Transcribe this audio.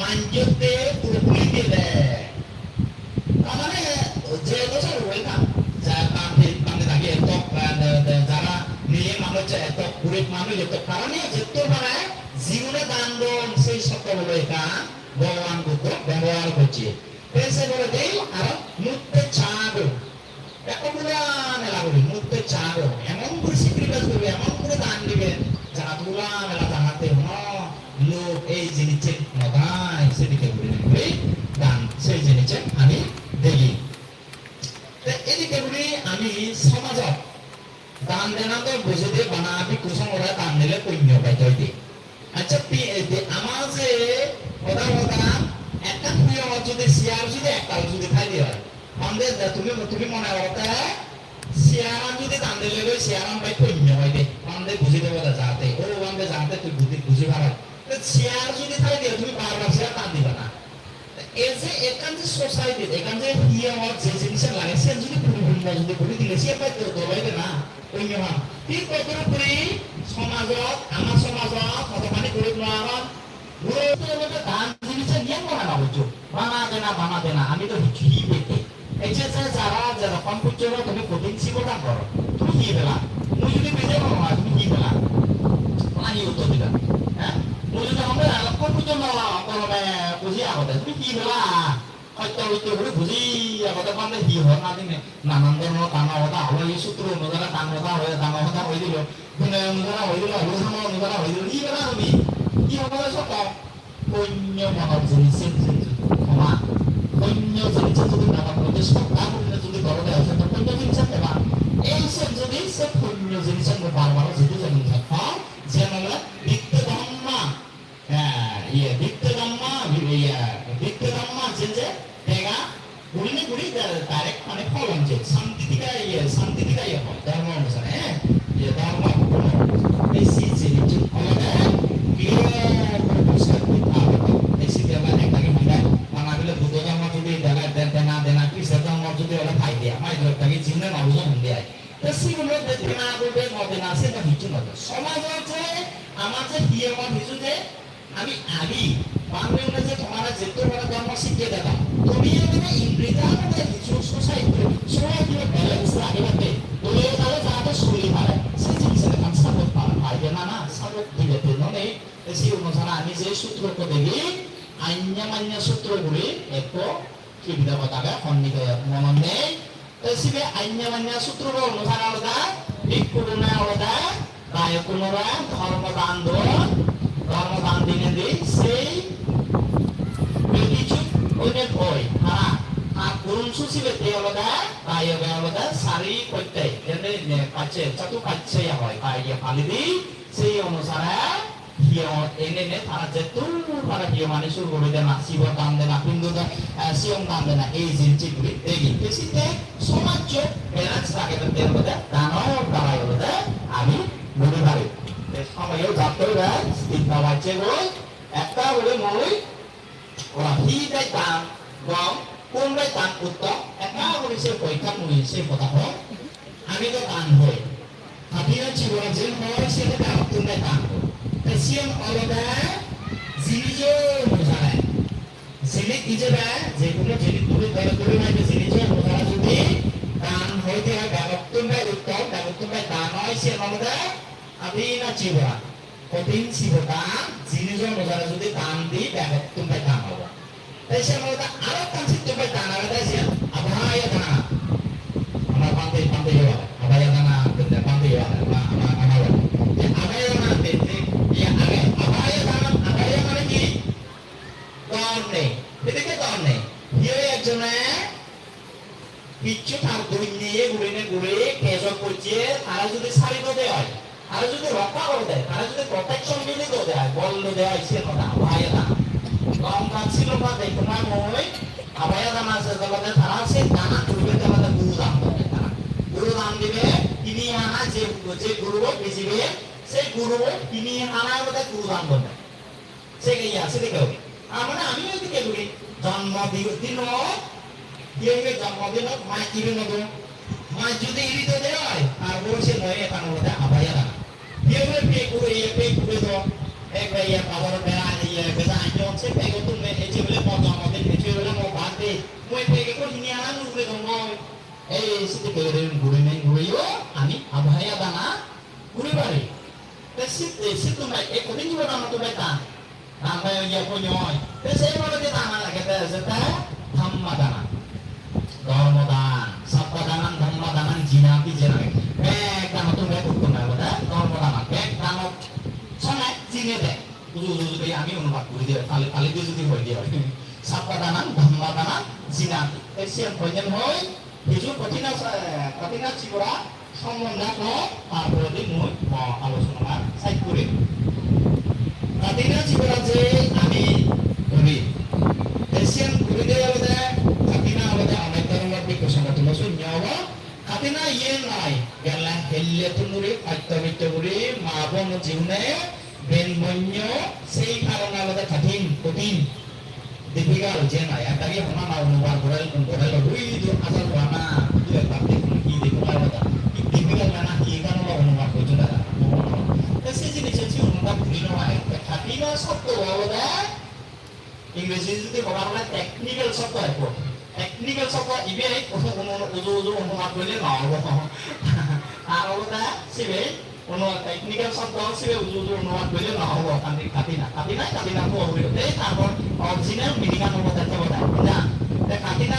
manjute purupulit deh. Kamane jelo sa ruwena. Pamit lagi etok cara niye মানুষ etok kulit মানুষ etok karena যেত মানে জীবনে দান সেই সকলটা ভগবান বুদ্ধ ব্যবহার করছে পেছে বলে দেই আর মুক্তে ছাড় এতগুলা মেলা করি মুক্তে ছাড় এমন করে স্বীকৃতি করবে এমন করে দান দিবে যারা তুলা মেলা জানাতে লোক এই জিনিসের নদায় সেদিকে ঘুরে দান সেই জিনিসে আমি দেখি এদিকে বলি আমি সমাজত দান দেনাতে বুঝে দিয়ে বানাবি কুসং ওরা দান দিলে পুণ্য পাইতে হইতে আচ্ছা আমার যে কথা একটা প্রিয় যদি শেয়ার যদি একটা যদি খাই দিয়ে হয় আমাদের তুমি মনে করতে শেয়ার যদি দান দিলে শেয়ার পাই পুণ্য হইতে আমাদের বুঝে দেবো যাতে ও আমাদের যাতে তুই বুঝি ভালো শেয়ার যদি খাই দিয়ে তুমি বারবার শেয়ার দান দিবে না এই যে এখান যে সোসাইটি এখান যে হিয়ার যে জিনিসের লাগে সে যদি পরিপূর্ণ যদি করে দিলে সে পাই তো দবাইবে না পুণ্যবান ঠিক কতটুকুনি সমাজত আমার সমাজত কতখানি করে নোয়ার গুরুত্ব দান জিনিসের নিয়ম করা না বুঝছো বানাতে না আমি তো হি পেতে এই যে যারা কম্পিউটার তুমি কঠিন শিবদান করো তুমি হি পেলা মুই যদি পেতে পারো না তুমি হি পেলা পানি উত্তর দিবা হ্যাঁ মুই যদি আমরা কম্পিউটার না করবে বুঝি আগতে তুমি হি পেলা হয়তো করে বুঝি আগতে পারলে হি হওয়ার না দিনে নানান ধরনের টানা হতা হলো এই সূত্র অনুযায়ী টানা হতা হয়ে দিল গুণে অনুযায়ী হয়ে দিল অনুসার অনুযায়ী হয়ে দিল হি পেলা তুমি কি হবে সত পুণ্য মনত জিনিসের ক্ষমা পুণ্য জিনিসের যদি নামার মধ্যে শ্রদ্ধা পুণ্য যদি ঘরতে আছে তো পুণ্য জিনিসের দেবা এই সব যদি সে পুণ্য জিনিসের বারবার যদি জানি থাকা যেন নিত্য ধর্মা নিত্য ধর্মা যে দেখা গুড়ি গুড়ি ডাইরেক্ট মানে ফল হচ্ছে শান্তি থেকে হয় ধর্ম অনুসারে হ্যাঁ ধর্ম এই জিনিস আমি আগে বাংলা যে তোমার যেত বড় ধর্ম শিখিয়ে দেবা তুমি ইংরেজি কিছু সোসাইটি সবাই ব্যালেন্স লাগে বলতে তুমি তাহলে যাতে শরীর ভালো সেই জিনিসের কাজ সাপোর্ট পাবে না সাপোর্ট দিবে নয় সেই অনুসারে আমি যে সূত্রটা দেখি আইন্য সূত্রগুলি একটু সুবিধা কথাকে সন্নিহিত মনে নেই সিবে আইন্য সূত্র অনুসারে আলাদা ভিক্ষুগুণে আলাদা দায়কুণরা ধর্মদান দিনে দিই সেই কিছু অনেক হয় আর গুণ সুশীলে আলাদা দায়কে আলাদা সারি প্রত্যয় যেন পাচ্ছে চাতু পাচ্ছে হয় পালি দিই সেই অনুসারে এনে তারা যেহেতু তারা হিয় মানে শুরু করে দেয় না শিব দান দেয় না হিন্দু শিবম দান দেয় না এই জিনিসগুলি দেখি বেশিতে সমাজ ব্যালেন্স থাকে দানও দাঁড়াই বলতে আমি মনে পারি সময়ও যাত্রা দেয় চিন্তা বাড়ছে বলে একটা বলে মই ওরা হি দেয় দান গম কোন দেয় দান উত্তম একটা বলে সে পরীক্ষা মুই সে কথা হয় আমি তো দান হই হাতিরা জীবনে যে হয় সেটা দান কোন দেয় দান Siang oleh zilijo misalnya, zilit hijau je punya zilit turun lagi zilijo misalnya jadi dan hoite agak tumbai utop dan tumbai tanoi siang oleh abi na jiwa, kotin sibota zilijo misalnya jadi tandi agak tumbai tanoi. Tapi siang oleh alat tansi tumbai tanah ada siang apa ya tanah, apa pantai ya, apa ya tanah benda pantai ya, apa ya nanti ya apa ya mana ki tahun nih dia ya cuma picu tabung ini gure kesok kurci harus jadi sari do deh harus jadi rokok do deh harus jadi protection ini do deh bol do deh isi nona apa ya tanah kalau kasih lo pada kemana mau apa ya tanah setelah tanah sih tanah guru tanah guru dalam dia ini anak je guru di sini সেই গুরু তিনি আনার মধ্যে গুরু দান করবেন সে গিয়া সে দেখো আমরা আমি ওইদিকে বলি জন্মদিন জন্মদিন মা ইরে নব মা যদি ইরি তো দেয় আর বসে নয় এখন ওটা আবাইয়া না দিয়ে পে করে তো এক ভাইয়া বাবার বেড়া geza anyo se pe ko tum me e che bele mo to mo de che bele mo ba de mo pe ko hinia la nu be dong mo siti ke re gure ne gure yo ani abhaya dana gure bare te sit tu mai e ko ni ba na to ba ta namanya ya ko nyoy te se ma ba ta na la ke te zeta dhamma dana dharma dan sabda danan dhamma danan jinati jenai kan tu me ko na ba dharma dana kan sana jine de uju de ami unu bak gure de kali de jodi hoy de sabda danan dhamma danan jinati te se bhajan hoy hijo katina cibura সম্বন্ধা ko তারপরে মই আলোচনা side করে katina cibura je ami kori Asian guride alada katina alada amaitaru mabbi kosanga tumasu nyawa katina yen nai gala helle tunure attamite mabo mo jiune ben monyo sei karana alada kotin difficult je na ya tadi hama na umur koral rui itu asal wana dia tapi ini ko alada difficult na ikan lo umur ko junda kasi jenis umur ko ay katina sabto alada इंग्रजी যদি বলা হয় technical শব্দ আছে technical শব্দ ইবে উজু অনুবাদ করলে নহব আর ওটা সিবে টেকনিক্যাল শব্দ সিবে উজু অনুবাদ করলে নহব কাটিনা কো হবে তারপর অরিজিনাল মিনিং অনুবাদ আছে বলা না কাটিনা